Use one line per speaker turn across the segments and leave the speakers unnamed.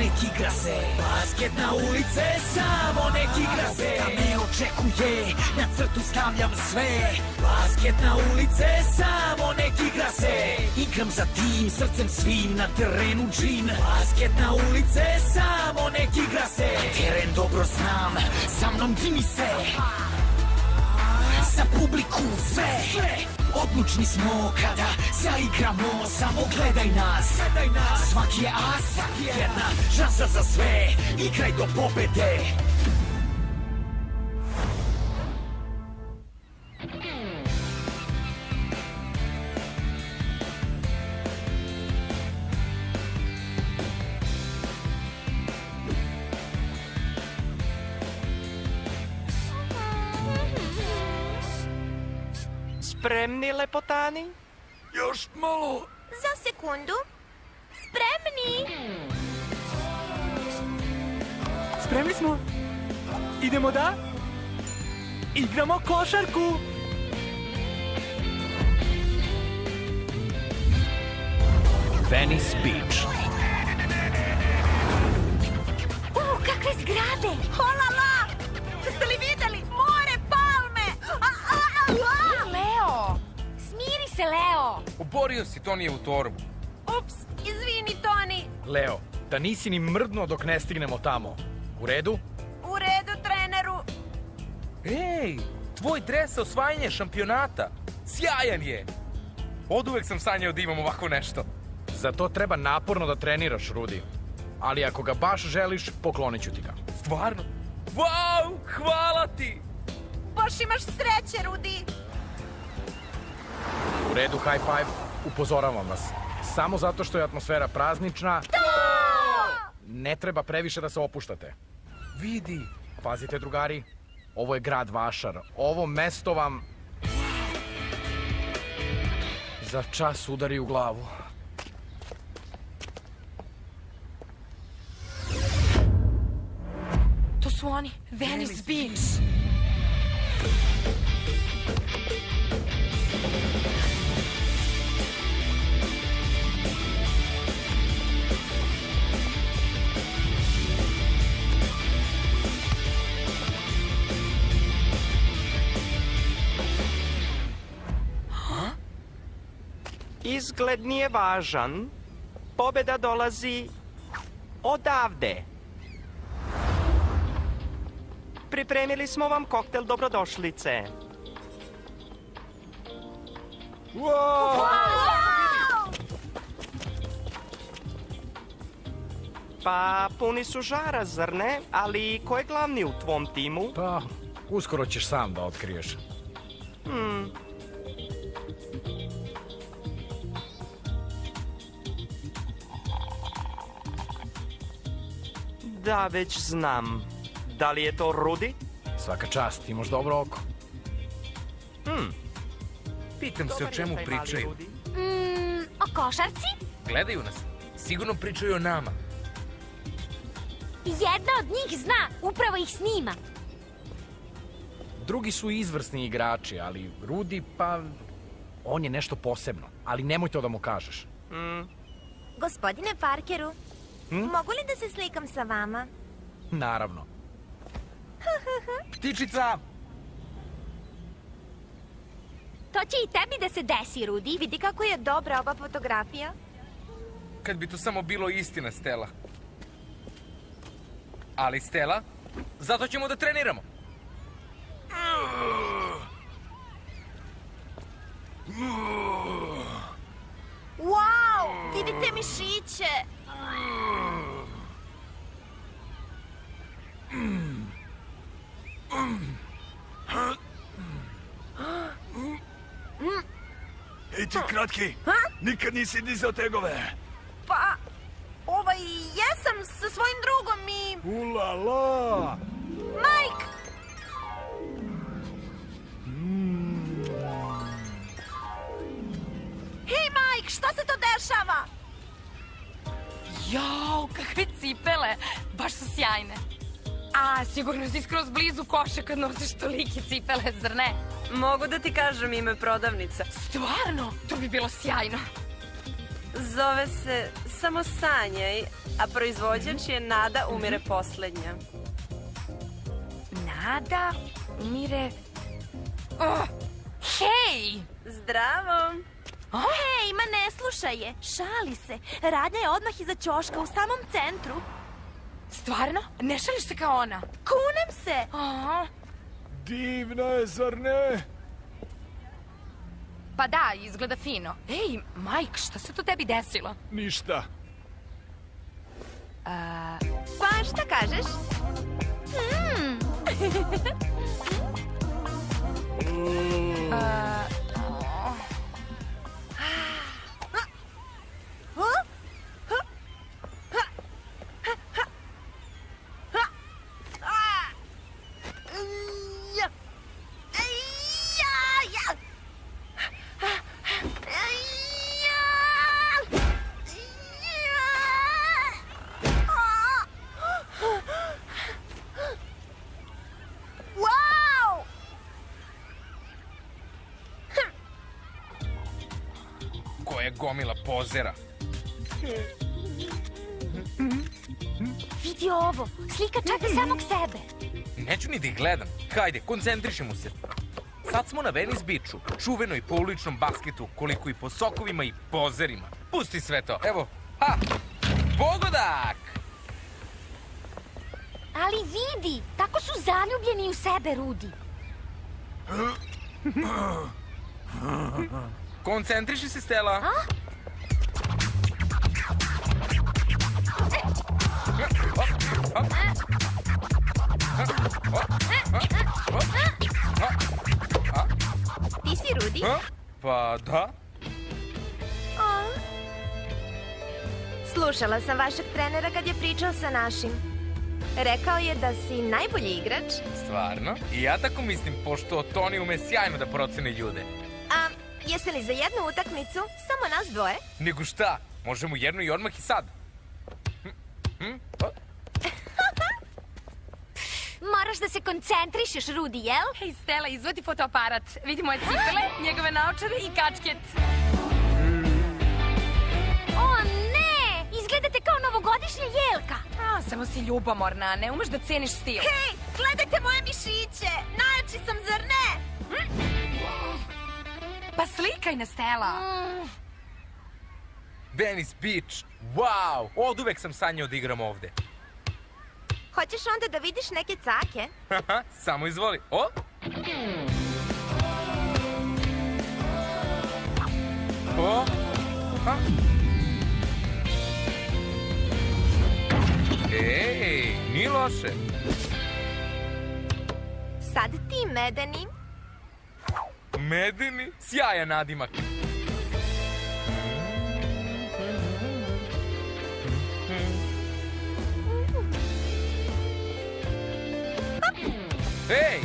nek igra se. Basket na ulice, samo nek igra se. Da me očekuje, na crtu stavljam sve. Basket na ulice, samo nek igra se. Igram za tim, srcem svim, na terenu džin. Basket na ulice, samo nek igra se. Teren dobro znam, sa mnom dimi se. Za publiku sve. Odlučni smo kada zaigramo, samo gledaj nas. Svaki je as, jedna šansa za sve. Igraj do pobede.
Spremni, lepotani?
Još malo.
Za sekundu. Spremni!
Spremni smo. Idemo da igramo košarku.
Venice Beach.
Kakve zgrade! Olala! Jeste li videli? More, palme! Leo! Smiri se, Leo!
Oborio si Tonije u torbu.
Ups, izvini, Toni.
Leo, da nisi ni mrdnuo dok ne stignemo tamo. U redu?
U redu, treneru.
Ej, tvoj dres sa osvajanje šampionata. Sjajan je. Oduvek sam sanjao da imam ovako nešto.
Za to treba naporno da treniraš, Rudi. Ali ako ga baš želiš, poklonit ću ti ga.
Stvarno? Wow, hvala ti!
Baš imaš sreće, Rudi.
U redu, high five. Upozoravam vas. Samo zato što je atmosfera praznična, ne treba previše da se opuštate.
Vidi.
Pazite, drugari, ovo je grad Vašar. Ovo mesto vam za čas udari u glavu.
To su oni, Venice Beach.
Izgled nije važan. Pobeda dolazi odavde. Pripremili smo vam koktel dobrodošlice.
Wow!
Pa, puni su žara, zar ne? Ali ko je glavni u tvom timu?
Pa, uskoro ćeš sam da otkriješ.
Da, već znam. Da li je to Rudi?
Svaka čast, imaš dobro oko.
Pitam se o čemu pričaju.
O košarci?
Gledaju nas. Sigurno pričaju o nama.
Jedna od njih zna, upravo ih snima.
Drugi su izvrsni igrači, ali Rudi, pa, on je nešto posebno. Ali nemoj to da mu kažeš.
Gospodine Parkeru, mogu li da se slikam sa vama?
Naravno.
Ptičica!
To će i tebi da se desi, Rudi. Vidi kako je dobra ova fotografija.
Kad bi to samo bilo istina, Stella. Ali, Stella, zato ćemo da treniramo.
Wow, vidite mišiće.
Ej ti kratki, nikad nisi dizao tegove.
Pa, jesam sa svojim drugom i...
Ulala!
Mike! Hej, Mike, šta se to dešava?
Jao, kakve cipele. Baš su sjajne. A, sigurno si skroz blizu koša kad nosiš tolike cipele, zar ne?
Mogu da ti kažem ime prodavnice.
Stvarno? To bi bilo sjajno.
Zove se Samo sanjaj, a proizvođač je Nada umire poslednja.
Nada umire... Hej!
Zdravo!
Hej, ma ne slušaj je. Šali se. Radnja je odmah iza ćoška u samom centru.
Stvarno? Ne šališ se kao ona?
Kunem se.
Divna je, zar ne?
Pa da, izgleda fino. Ej, Mike, šta se to tebi desilo?
Ništa.
Pa šta kažeš?
Ko je gomila pozera?
Vidi ovo. Slika čak i samog sebe.
Neću ni da ih gledam. Hajde, koncentrišemo se. Sad smo na Venice Beachu, čuvenoj po uličnom basketu, koliko i po sokovima i pozerima. Pusti sve to, evo, pogodak!
Ali vidi, tako su zaljubljeni u sebe, Rudi.
Koncentriši se, Stella.
Ti si Rudi?
Pa da.
Slušala sam vašeg trenera kad je pričao sa našim. Rekao je da si najbolji igrač.
Stvarno? I ja tako mislim, pošto Toni ume sjajno da proceni ljude.
A jeste li za jednu utakmicu samo nas dvoje?
Nego šta? Možemo jedno i odmah i sad.
Moraš da se koncentrišeš, Rudi, jel?
Hej, Stella, izvodi fotoaparat. Vidi moje cipele, njegove naočare i kačket.
O ne! Izgledate kao novogodišnja jelka.
Samo si ljubomorna, ne umeš da ceniš stil.
Hej, gledajte moje mišiće! Najjači sam, zar ne?
Pa slikaj na, Stella.
Venice Beach, wow! Oduvek sam sanjao da igram ovde.
Hoćeš onda da vidiš neke cake?
Samo izvoli. O! O! Ej, nije loše.
Sad ti, Medeni.
Medeni, sjajan nadimak. Ej!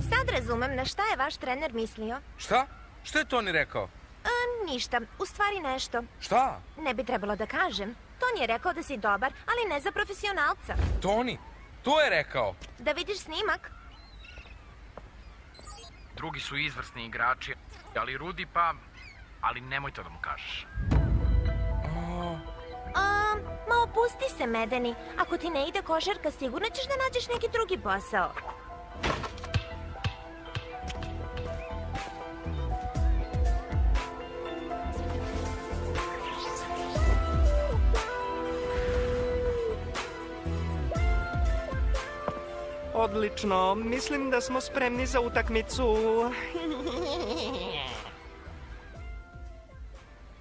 Sad razumem na šta je vaš trener mislio.
Šta? Šta je Toni rekao?
Ništa, u stvari nešto.
Šta?
Ne bi trebalo da kažem. Toni je rekao da si dobar, ali ne za profesionalca.
Toni, to je rekao.
Da vidiš snimak?
Drugi su izvrsni igrači, ali Rudi pa... Ali nemoj to da mu kažeš.
Ma opusti se, Medeni. Ako ti ne ide košarka, sigurno ćeš da nađeš neki drugi posao.
Odlično, mislim da smo spremni za utakmicu.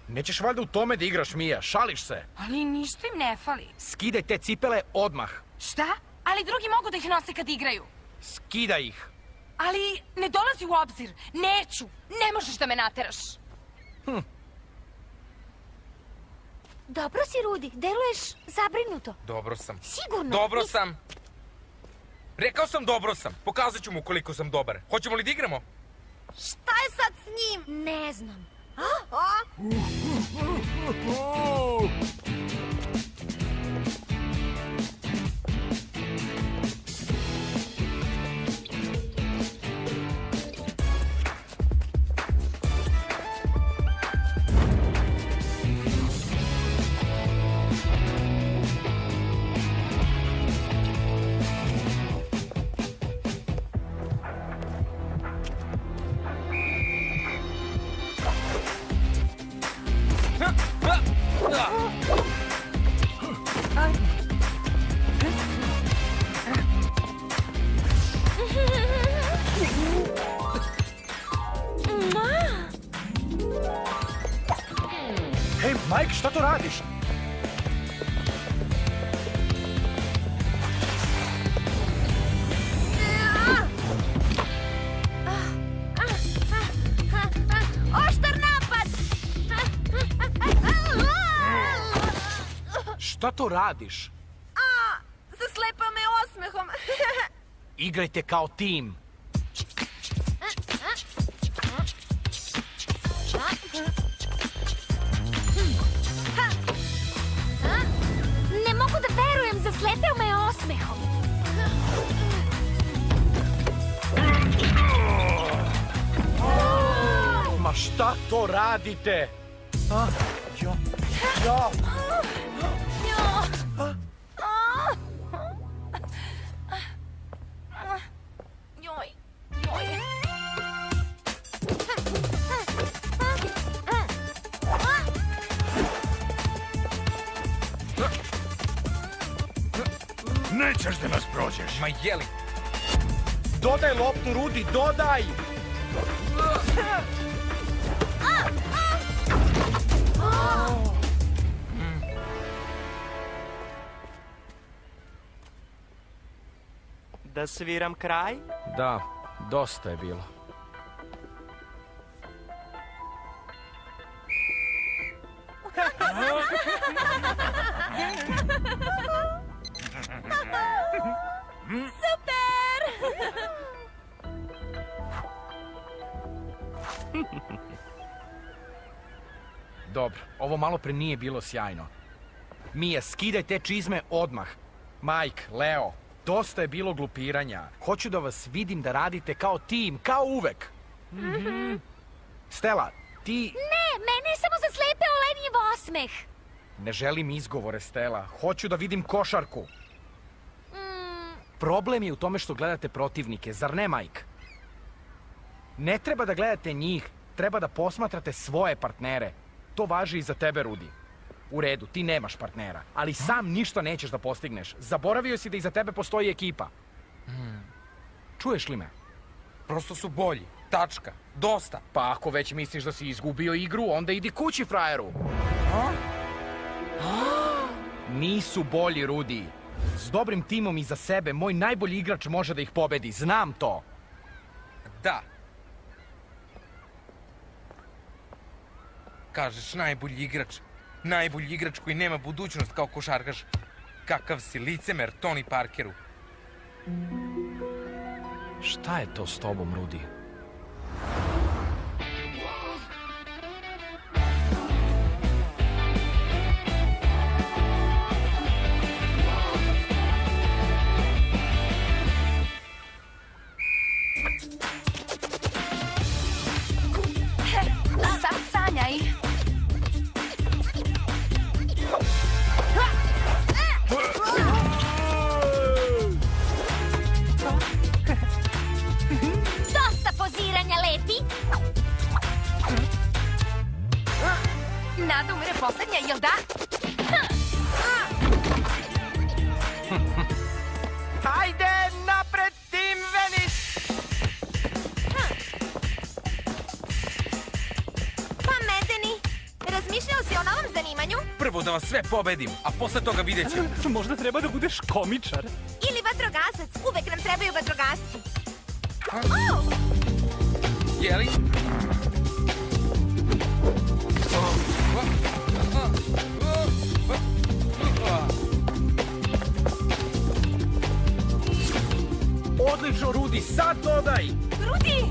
Nećeš valjda u tome da igraš, Mija, šališ se.
Ali ništa im ne fali.
Skidaj te cipele odmah.
Šta? Ali drugi mogu da ih nose kad igraju.
Skidaj ih.
Ali ne dolazi u obzir. Neću. Ne možeš da me nateraš.
Dobro si, Rudi. Deluješ zabrinuto.
Dobro sam.
Sigurno.
Dobro sam. Rekao sam dobro sam. Pokazat ću mu koliko sam dobar. Hoćemo li da igramo?
Šta je sad s njim? Ne znam.
Hej, Mike, šta to radiš?
Oštar napad!
Šta to radiš?
Zaslepa me osmehom.
Igrajte kao tim.
Ne mogu da verujem, zaslepeo me osmehom.
Ma šta to radite? Jo.
Joj, joj.
Nećeš da nas prođeš.
Ma jeli?
Dodaj loptu, Rudi, dodaj!
Da sviram kraj?
Da, dosta je bilo. Dobro, ovo malo pre nije bilo sjajno. Mija, skidaj te čizme odmah. Mike, Leo, dosta je bilo glupiranja. Hoću da vas vidim da radite kao tim, kao uvek. Stella, ti...
Ne, mene je samo zaslepeo lenjiv osmeh.
Ne želim izgovore, Stella. Hoću da vidim košarku. Problem je u tome što gledate protivnike, zar ne, Mike? Ne treba da gledate njih, treba da posmatrate svoje partnere. To važi i za tebe, Rudi. U redu, ti nemaš partnera, ali sam ništa nećeš da postigneš. Zaboravio si da iza tebe postoji ekipa. Čuješ li me?
Prosto su bolji. Tačka. Dosta.
Pa ako već misliš da si izgubio igru, onda idi kući, frajeru. Nisu bolji, Rudi. S dobrim timom iza sebe, moj najbolji igrač može da ih pobedi. Znam to.
Da. Kažeš najbolji igrač. Najbolji igrač koji nema budućnost kao košarkaš. Kakav si licemer, Tony Parkeru.
Šta je to s tobom, Rudi?
Sad sanjaj.
Dosta poziranja, lepi.
Nada umire poslednja, jel da?
Hajde, napred, tim Venice!
Pa, Medeni, razmišljao si o novom zanimanju?
Prvo da vas sve pobedim, a posle toga vidjet ćemo.
Možda treba da budeš komičar.
Ili vatrogasac? Uvek nam trebaju vatrogasci.
Jeli?
Odlično, Rudi, sad dodaj!
Rudi!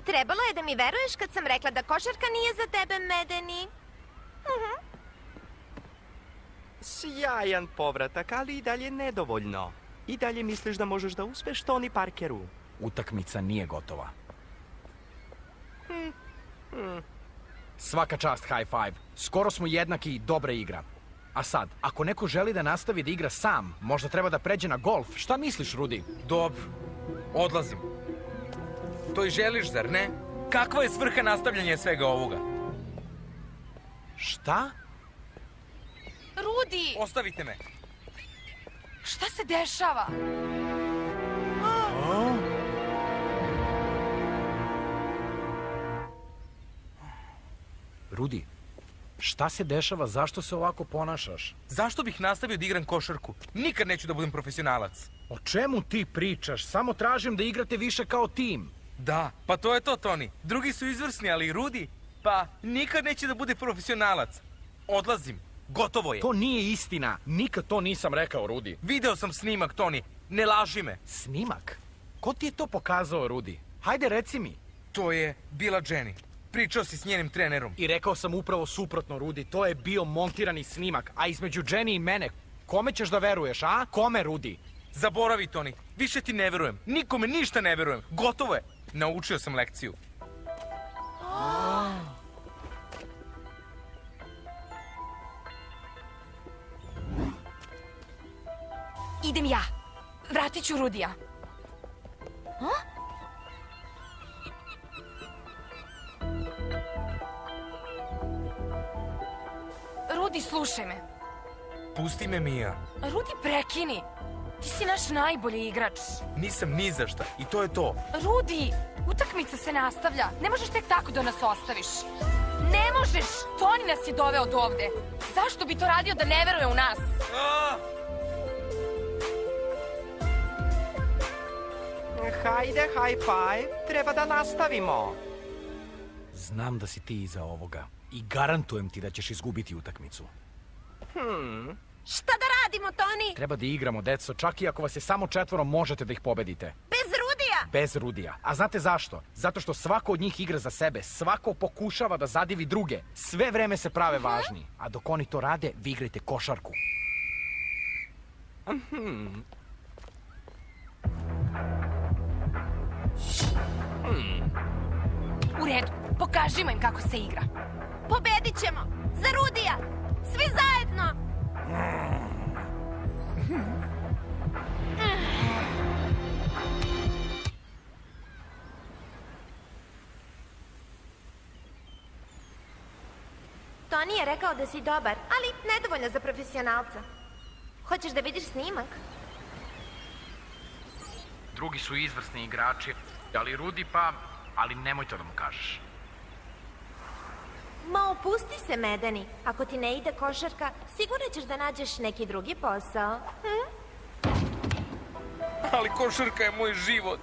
Trebalo je da mi veruješ kad sam rekla da košarka nije za tebe, Medeni.
Sjajan povratak, ali i dalje nedovoljno. I dalje misliš da možeš da uspeš Tony Parkeru?
Utakmica nije gotova. Svaka čast, high five. Skoro smo jednaki i dobra igra. A sad, ako neko želi da nastavi da igra sam, možda treba da pređe na golf. Šta misliš, Rudi?
Dobro, odlazim. To i želiš, zar ne? Kakva je svrha nastavljanja svega ovoga?
Šta?
Rudi,
Ostavite me.
šta se dešava?
Rudi, šta se dešava? Zašto se ovako ponašaš?
Zašto bih nastavio da igram košarku? Nikad neću da budem profesionalac.
O čemu ti pričaš? Samo tražim da igrate više kao tim.
Da, pa to je to, Toni. Drugi su izvrsni, ali Rudi, pa nikad neće da bude profesionalac. Odlazim. Gotovo je.
To nije istina. Nikad to nisam rekao, Rudi.
Video sam snimak, Toni. Ne laži me.
Snimak? Ko ti je to pokazao, Rudi? Hajde, reci mi.
To je bila Jenny. Pričao si s njenim trenerom.
I rekao sam upravo suprotno, Rudi. To je bio montirani snimak. A između Jenny i mene, kome ćeš da veruješ, a? Kome, Rudi?
Zaboravi, Toni. Više ti ne verujem. Nikome ništa ne verujem. Gotovo je. Naučio sam lekciju.
Idem ja. Vratit ću Rudija. Rudi, slušaj me.
Pusti me, Mija.
Rudi, prekini. Ti si naš najbolji igrač.
Nisam ni za šta. I to je to.
Rudi, utakmica se nastavlja. Ne možeš tek tako da nas ostaviš. Ne možeš! Toni nas je doveo do ovde. Zašto bi to radio da ne veruje u nas?
Hajde, high five, treba da nastavimo.
Znam da si ti iza ovoga. I garantujem ti da ćeš izgubiti utakmicu.
Šta da radimo, Toni?
Treba da igramo, deco. Čak i ako vas je samo 4, možete da ih pobedite.
Bez Rudija?
Bez Rudija. A znate zašto? Zato što svako od njih igra za sebe. Svako pokušava da zadivi druge. Sve vreme se prave važni. A dok oni to rade, vi igrajte košarku.
U redu, pokažimo im kako se igra.
Pobedit ćemo! Za Rudija! Svi zajedno!
Toni je rekao da si dobar, ali nedovoljno za profesionalca. Hoćeš da vidiš snimak?
Drugi su izvrsni igrači, ali Rudi pa... Ali nemoj to da mu kažeš.
Ma opusti se, Medeni. Ako ti ne ide košarka, sigurno ćeš da nađeš neki drugi posao.
Ali košarka je moj život.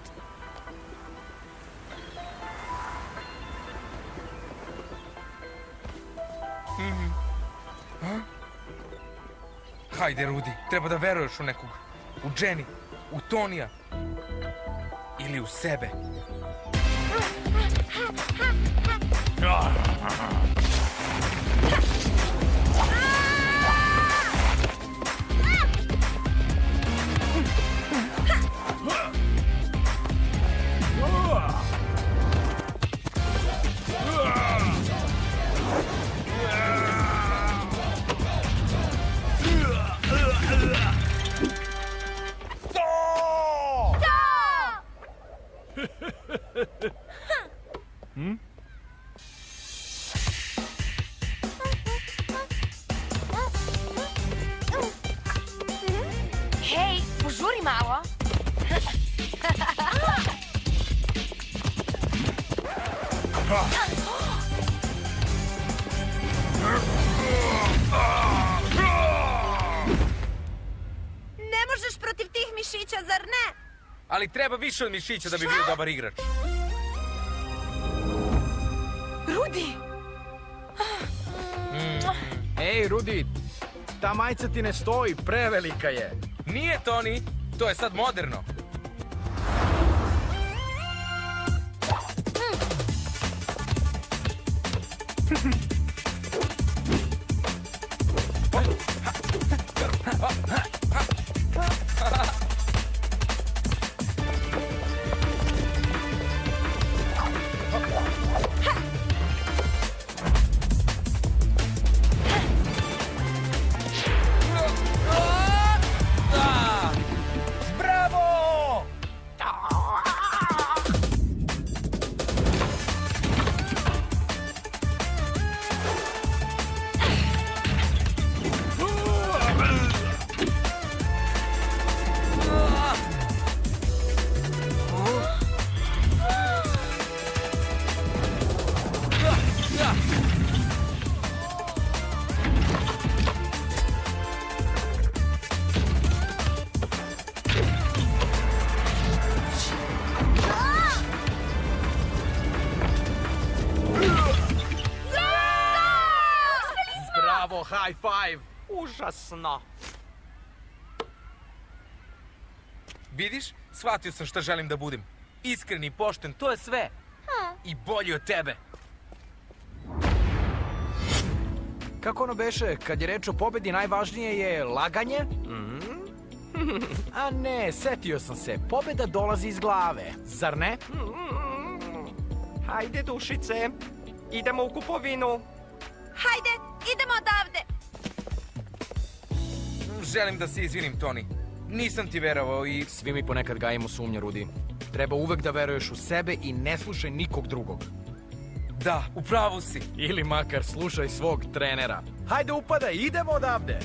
Hajde, Rudi, treba da veruješ u nekog. U Jenny, u Tonija. Ili u sebe.
Hej, požuri malo.
Ne možeš protiv tih mišića, zar ne?
Ali treba više od mišića da bi bio dobar igrač.
Rudi!
Ej, Rudi, ta majica ti ne stoji, prevelika je.
Nije, Toni, to je sad moderno.
Bravo, high five!
Užasno.
Vidiš, shvatio sam šta želim da budem. Iskren i pošten, to je sve. I bolji od tebe.
Kako ono beše, kad je reč o pobedi najvažnije je laganje? A ne, setio sam se, pobeda dolazi iz glave, zar ne?
Hajde, dušice, idemo u kupovinu.
Hajde, idemo odavde.
Želim da se izvinim, Toni. Nisam ti verovao i...
Svi mi ponekad gajimo sumnje, Rudi. Treba uvek da veruješ u sebe i ne slušaj nikog drugog.
Da, u pravu si.
Ili makar slušaj svog trenera. Hajde upadaj, idemo odavde!